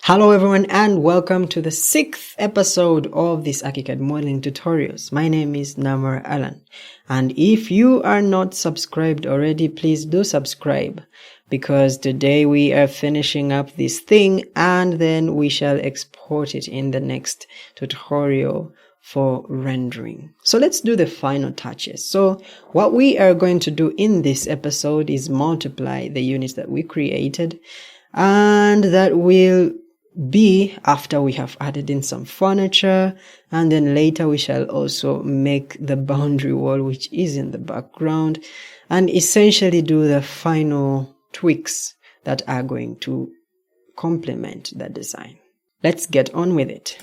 Hello everyone and welcome to the 6th episode of this Archicad modeling tutorials. My name is Namar Alan, and if you are not subscribed already, please do subscribe, because today we are finishing up this thing and then we shall export it in the next tutorial for rendering. So let's do the final touches. So what we are going to do in this episode is multiply the units that we created, and that will be after we have added in some furniture, and then later we shall also make the boundary wall which is in the background and essentially do the final tweaks that are going to complement the design. Let's get on with it.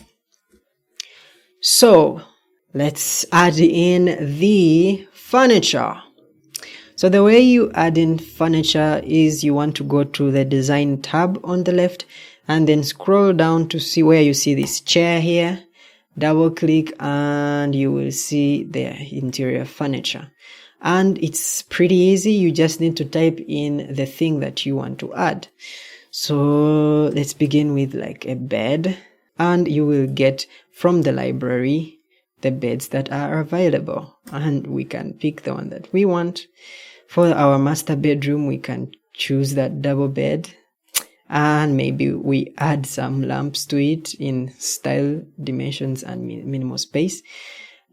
So let's add in the furniture. So the way you add in furniture is you want to go to the design tab on the left and then scroll down to see where you see this chair here. Double click and you will see the interior furniture. And it's pretty easy. You just need to type in the thing that you want to add. So let's begin with like a bed, and you will get from the library the beds that are available, and we can pick the one that we want. For our master bedroom, we can choose that double bed, and maybe we add some lamps to it in style, dimensions, and minimal space.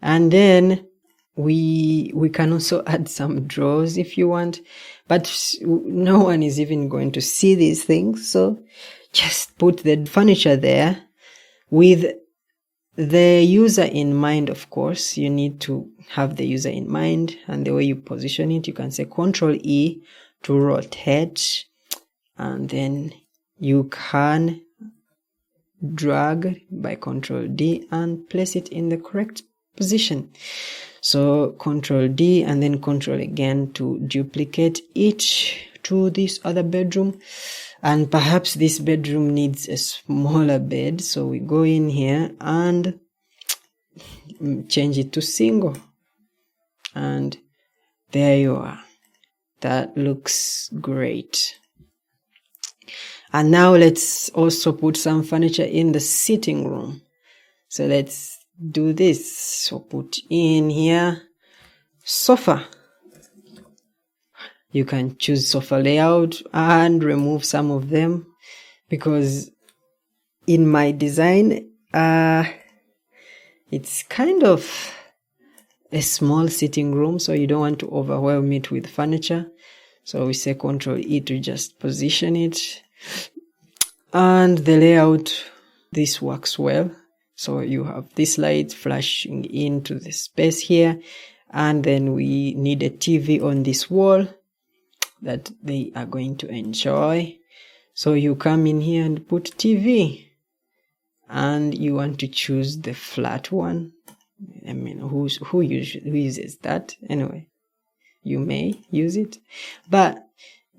And then we can also add some drawers if you want, but no one is even going to see these things. So just put the furniture there with the user in mind. Of course, you need to have the user in mind, and the way you position it, you can say Ctrl E to rotate, and then you can drag by Ctrl D and place it in the correct position. So Ctrl D and then Ctrl again to duplicate it to this other bedroom. And perhaps this bedroom needs a smaller bed, so we go in here and change it to single. And there you are. That looks great. And now let's also put some furniture in the sitting room. So let's do this. So put in here sofa. You can choose sofa layout and remove some of them, because in my design, it's kind of a small sitting room, so you don't want to overwhelm it with furniture. So we say Ctrl E to just position it. And the layout, this works well. So you have this light flashing into the space here, and then we need a TV on this wall that they are going to enjoy. So you come in here and put TV, and you want to choose the flat one. I mean, who uses that? Anyway, you may use it, but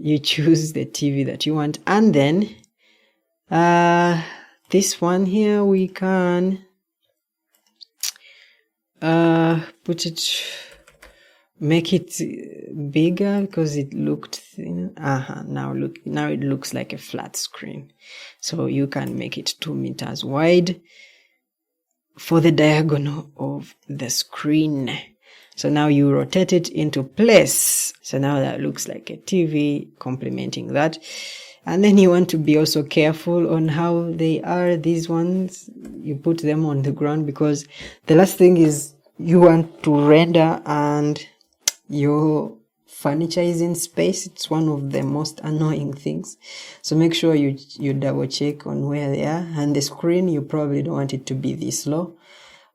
you choose the TV that you want. And then this one here, we can put it, make it bigger because it looked thin. Now it looks like a flat screen. So you can make it 2 meters wide for the diagonal of the screen. So now you rotate it into place. So now that looks like a TV, complementing that. And then you want to be also careful on how they are. These ones, you put them on the ground, because the last thing is you want to render and your furniture is in space. It's one of the most annoying things. So make sure you double check on where they are. And the screen, you probably don't want it to be this low,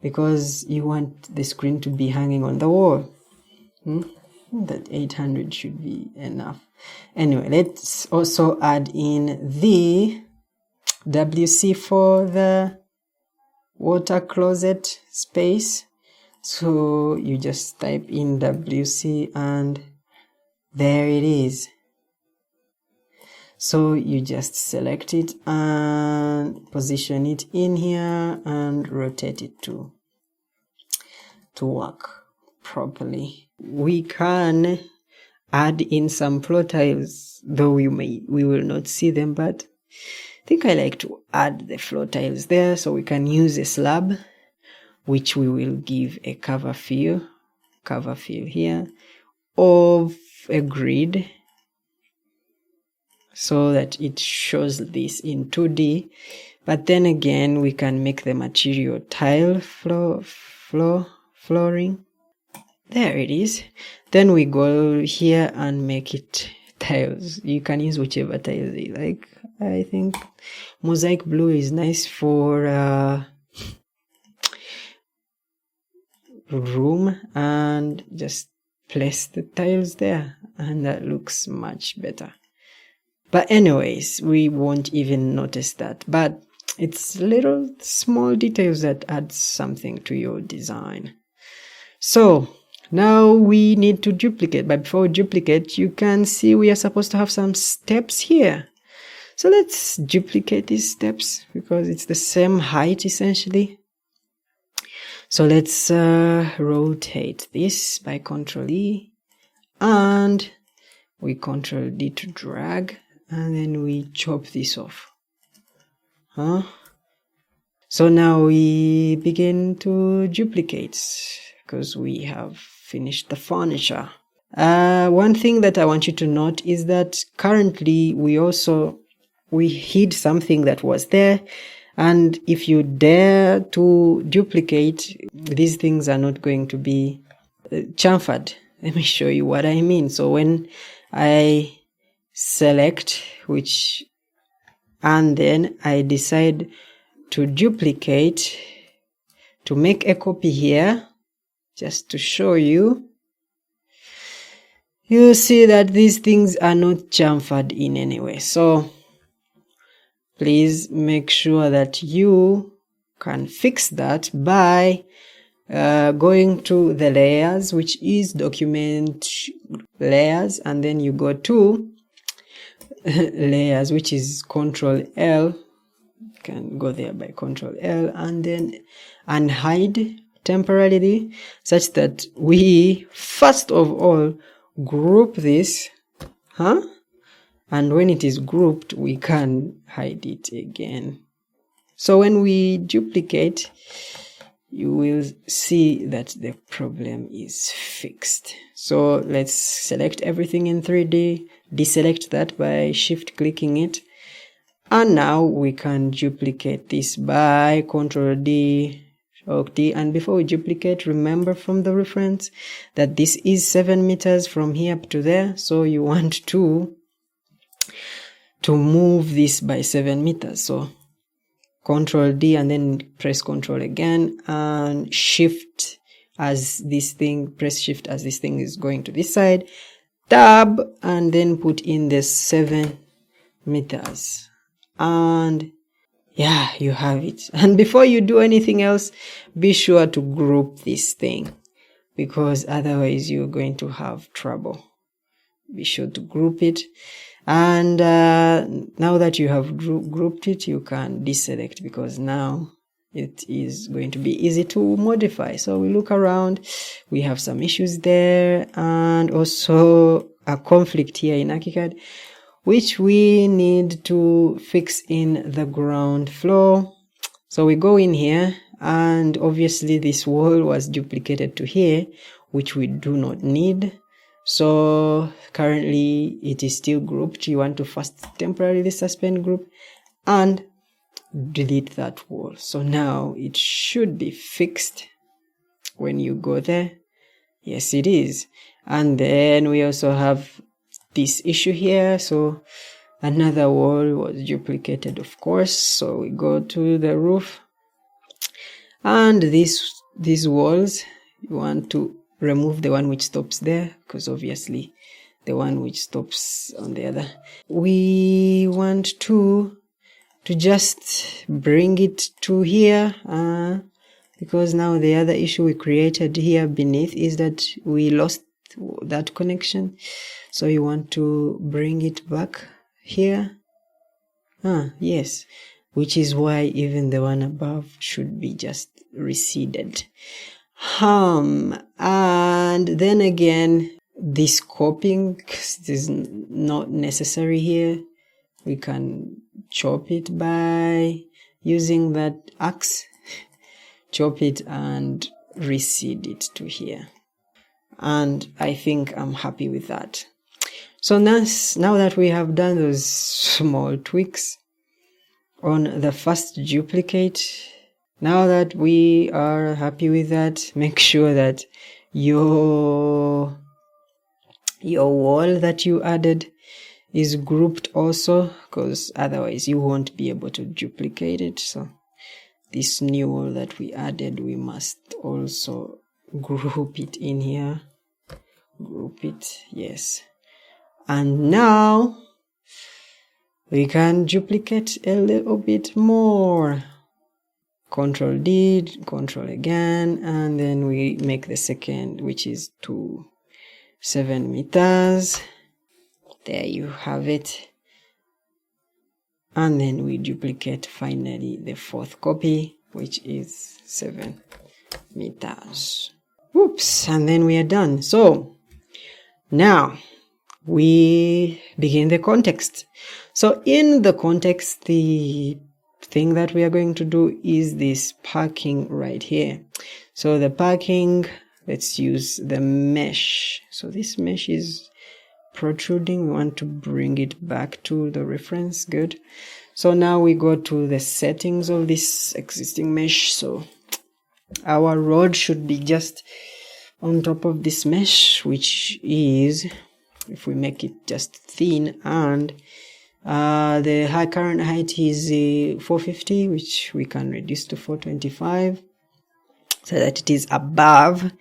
because you want the screen to be hanging on the wall. That 800 should be enough. Anyway, let's also add in the WC for the water closet space. So you just type in WC and there it is. So you just select it and position it in here and rotate it to work properly. We can add in some floor tiles, though we will not see them, but think I like to add the floor tiles there, so we can use a slab, which we will give a cover fill here of a grid, so that it shows this in 2D. But then again, we can make the material tile flooring. There it is. Then we go here and make it tiles. You can use whichever tiles you like. I think mosaic blue is nice for room, and just place the tiles there, and that looks much better. But anyways, we won't even notice that, but it's little small details that add something to your design. So now we need to duplicate, but before we duplicate, you can see we are supposed to have some steps here. So let's duplicate these steps because it's the same height essentially. So let's rotate this by Ctrl E, and we Ctrl D to drag, and then we chop this off. So now we begin to duplicate because we have finished the furniture. One thing that I want you to note is that currently we hid something that was there, and if you dare to duplicate, these things are not going to be chamfered. Let me show you what I mean. So when I select and then I decide to duplicate, to make a copy here, just to show you, you see that these things are not chamfered in any way. So please make sure that you can fix that by going to the layers, which is document layers, and then you go to layers, which is Ctrl L. You can go there by Ctrl L, and then unhide temporarily, such that we first of all group this, and when it is grouped, we can hide it again. So when we duplicate, you will see that the problem is fixed. So let's select everything in 3D, deselect that by shift clicking it, and now we can duplicate this by Ctrl D, Alt D. And before we duplicate, remember from the reference that this is 7 meters from here up to there, so you want to move this by 7 meters. So Ctrl D and then press Ctrl again, and shift as this thing, press shift as this thing is going to this side, tab, and then put in the 7 meters. And yeah, you have it. And before you do anything else, be sure to group this thing, because otherwise you're going to have trouble. Be sure to group it. And now that you have grouped it, you can deselect, because now it is going to be easy to modify. So we look around, we have some issues there, and also a conflict here in Archicad, which we need to fix in the ground floor. So we go in here, and obviously this wall was duplicated to here, which we do not need. So currently it is still grouped. You want to first temporarily suspend group and delete that wall. So now it should be fixed when you go there. Yes, it is. And then we also have this issue here. So another wall was duplicated, of course. So we go to the roof, and these walls, you want to remove the one which stops there, because obviously the one which stops on the other. We want to just bring it to here, because now the other issue we created here beneath is that we lost that connection. So you want to bring it back here. Yes, which is why even the one above should be just receded. And then again, this copying is not necessary here. We can chop it by using that axe. Chop it and reseed it to here. And I think I'm happy with that. So now that we have done those small tweaks on the first duplicate, now that we are happy with that, make sure that your wall that you added is grouped also, because otherwise you won't be able to duplicate it. So this new wall that we added, we must also group it in here. Group it, yes. And now we can duplicate a little bit more. Control D, Control again, and then we make the second, which is 7 meters. There you have it. And then we duplicate finally the fourth copy, which is 7 meters. Whoops, and then we are done. So now we begin the context. So in the context, the thing that we are going to do is this parking right here. So the parking, let's use the mesh. So this mesh is protruding. We want to bring it back to the reference. Good. So now we go to the settings of this existing mesh. So our rod should be just on top of this mesh, which is, if we make it just thin, and the high current height is 450, which we can reduce to 425 so that it is above.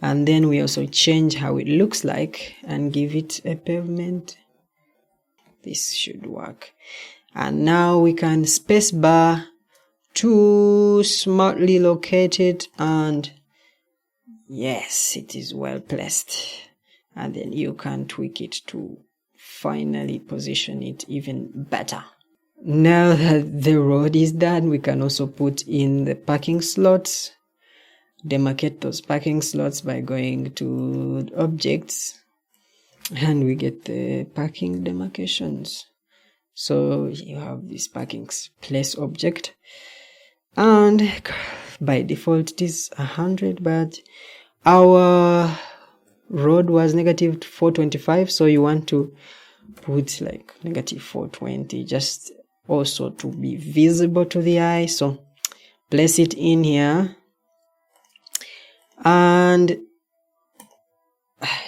And then we also change how it looks like and give it a pavement. This should work. And now we can spacebar to smartly locate it, and yes, it is well placed. And then you can tweak it to finally position it even better. Now that the road is done, we can also put in the parking slots. Demarcate those parking slots by going to objects, and we get the parking demarcations. So you have this parking place object, and by default it is 100, but our road was negative 425, so you want to put like negative 420, just also to be visible to the eye. So place it in here and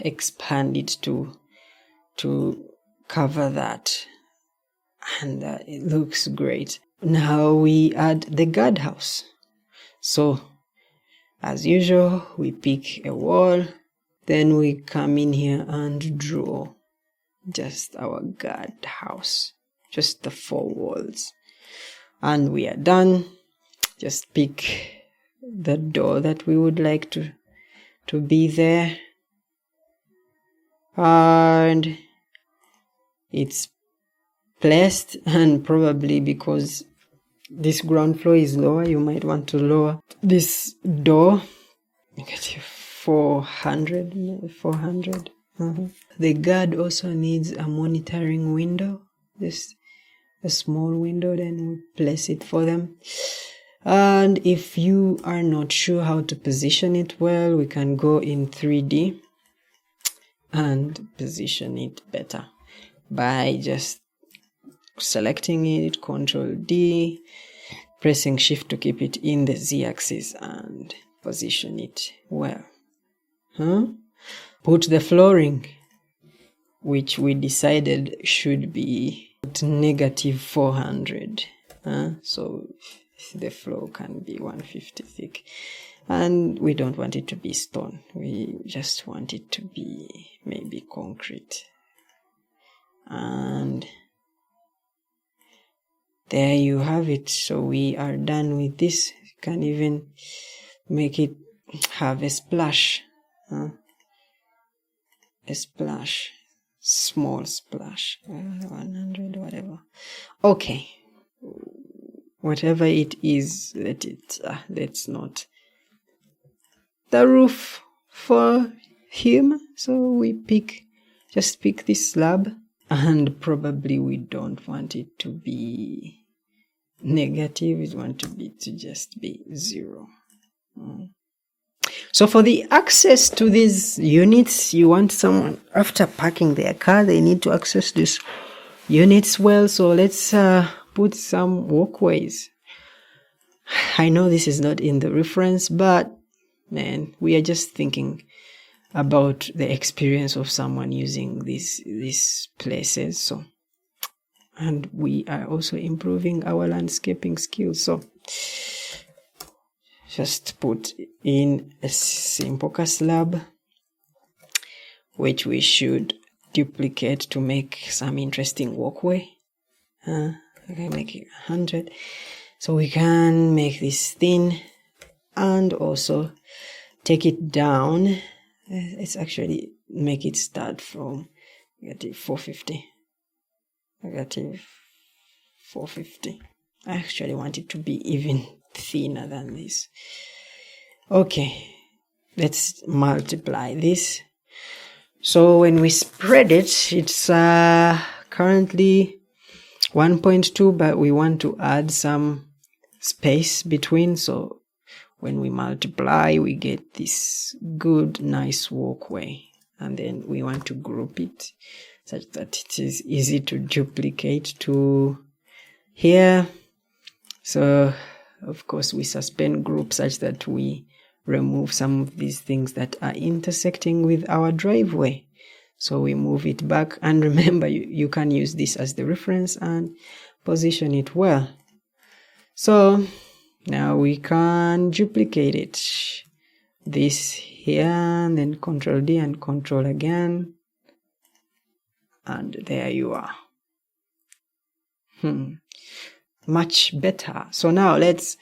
expand it to cover that, and it looks great. Now we add the guardhouse. So as usual, we pick a wall, then we come in here and draw just our guardhouse, just the 4 walls, and we are done. Just pick the door that we would like to be there, and it's placed. And probably because this ground floor is lower, you might want to lower this door negative 400. The guard also needs a monitoring window, just a small window, then we place it for them. And if you are not sure how to position it well, we can go in 3D and position it better by just selecting it, Control D, pressing Shift to keep it in the Z-axis and position it well. Put the flooring, which we decided should be at negative 400. So the floor can be 150 thick, and we don't want it to be stone. We just want it to be maybe concrete. And there you have it. So we are done with this. You can even make it have a splash. A splash, small splash, 100, whatever. Okay, whatever it is, let's not. The roof for him. So we just pick this slab and probably we don't want it to be negative. We want to just be 0. So for the access to these units, you want someone, after parking their car, they need to access these units well. So let's put some walkways. I know this is not in the reference, but man, we are just thinking about the experience of someone using these places. So, and we are also improving our landscaping skills. So just put in a simple slab, which we should duplicate to make some interesting walkway. Okay, make it 100. So we can make this thin and also take it down. Let's actually make it start from negative 450. Negative 450. I actually want it to be even thinner than this. Okay, let's multiply this. So when we spread it, it's currently 1.2, but we want to add some space between. So when we multiply, we get this good, nice walkway. And then we want to group it such that it is easy to duplicate to here. So of course we suspend group such that we remove some of these things that are intersecting with our driveway. So we move it back, and remember you can use this as the reference and position it well. So now we can duplicate it. This here, and then Control D and Control again. And there you are. Much better. So now let's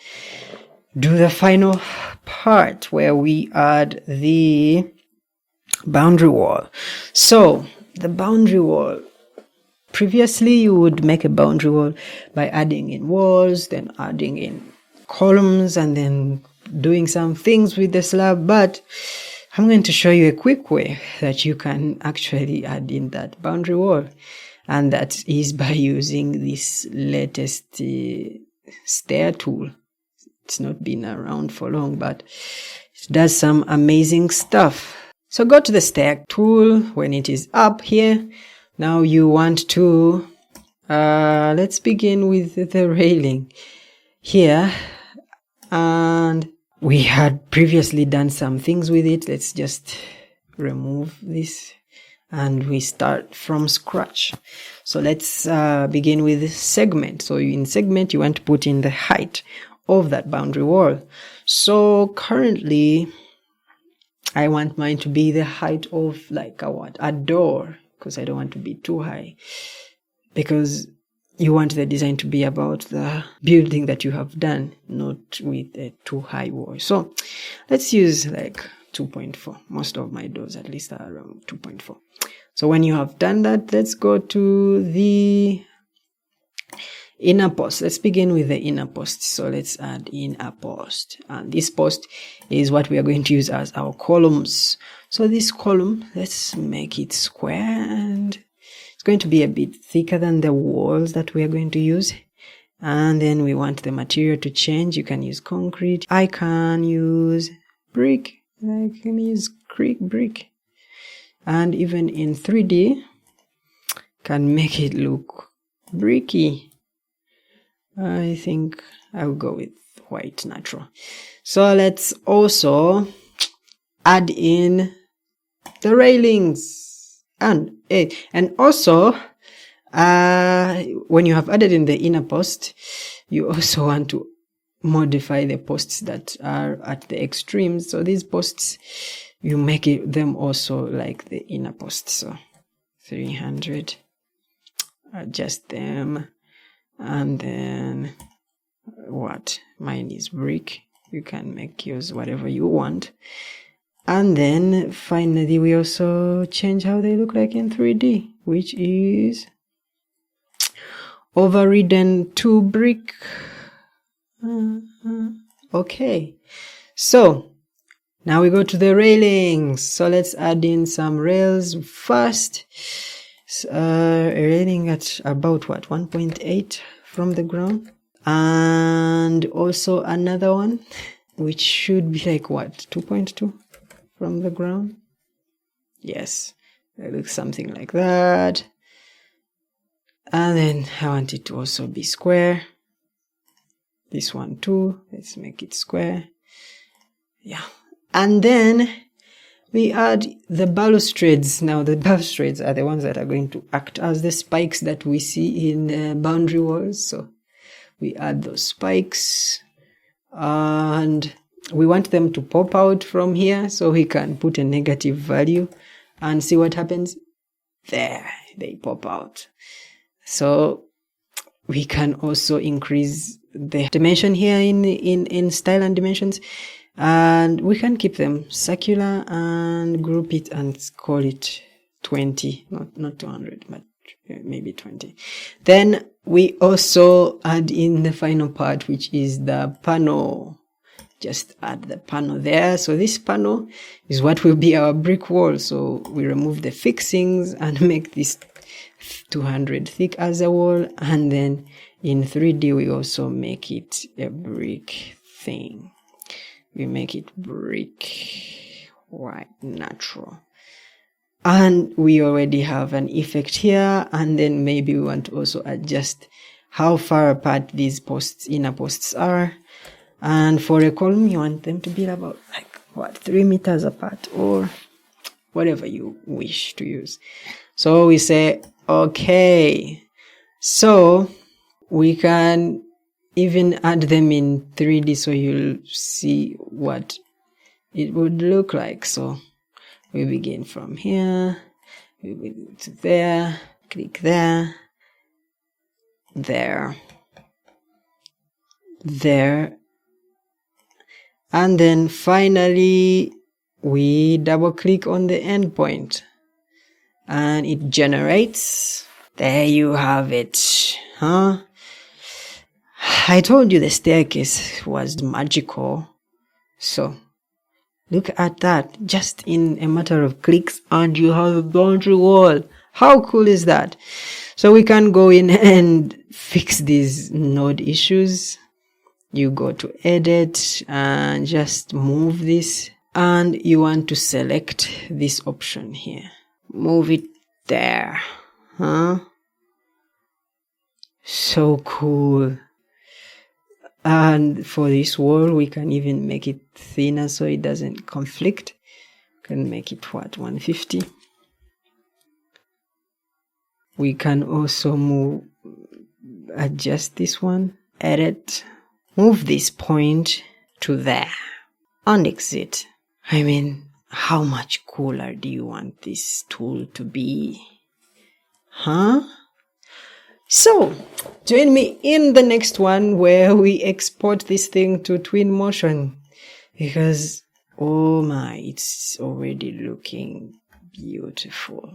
do the final part where we add the boundary wall. So the boundary wall, previously you would make a boundary wall by adding in walls, then adding in columns, and then doing some things with the slab. But I'm going to show you a quick way that you can actually add in that boundary wall, and that is by using this latest stair tool. It's not been around for long, but it does some amazing stuff. So go to the stair tool when it is up here. Now you want to, let's begin with the railing here. And we had previously done some things with it. Let's just remove this and we start from scratch. So let's begin with segment. So in segment, you want to put in the height of that boundary wall. So currently, I want mine to be the height of like a door, because I don't want to be too high, because you want the design to be about the building that you have done, not with a too high wall. So let's use like 2.4. Most of my doors at least are around 2.4. So when you have done that, let's go to the inner post. Let's begin with the inner post. So let's add in a post. And this post is what we are going to use as our columns. So this column, let's make it square, and it's going to be a bit thicker than the walls that we are going to use. And then we want the material to change. You can use concrete. I can use brick. I can use brick. And even in 3D, can make it look bricky. I think I'll go with white natural. So let's also add in the railings. And also, when you have added in the inner post, you also want to modify the posts that are at the extremes. So these posts, you make them also like the inner posts. So 300, adjust them. And then what? Mine is brick. You can make yours whatever you want. And then finally, we also change how they look like in 3D, which is overridden to brick. Okay. So now we go to the railings. So let's add in some rails first. rating at about what, 1.8 from the ground. And also another one which should be like what, 2.2 from the ground. Yes, it looks something like that. And then I want it to also be square. This one too, let's make it square. Yeah, and then we add the balustrades. Now the balustrades are the ones that are going to act as the spikes that we see in boundary walls. So we add those spikes, and we want them to pop out from here, so we can put a negative value and see what happens. There, they pop out. So we can also increase the dimension here in style and dimensions, and we can keep them circular and group it and call it 20, not 200, but maybe 20. Then we also add in the final part, which is the panel. Just add the panel there. So this panel is what will be our brick wall. So we remove the fixings and make this 200 thick as a wall, and then in 3D we also make it a brick thing. We make it brick white natural, and we already have an effect here. And then maybe we want to also adjust how far apart these posts, inner posts, are. And for a column you want them to be about like what, 3 meters apart, or whatever you wish to use. So we say okay, so we can even add them in 3D so you'll see what it would look like. So we begin from here, we begin to there, click there, there, there, and then finally we double click on the endpoint and it generates. There you have it, huh? I told you the staircase was magical. So look at that, just in a matter of clicks and you have a boundary wall. How cool is that? So we can go in and fix these node issues. You go to edit and just move this, and you want to select this option here. Move it there, huh? So cool. And for this wall, we can even make it thinner so it doesn't conflict. We can make it what, 150. We can also adjust this one, edit, move this point to there, and exit. I mean, how much cooler do you want this tool to be? Huh? So, join me in the next one where we export this thing to Twinmotion, because, oh my, it's already looking beautiful.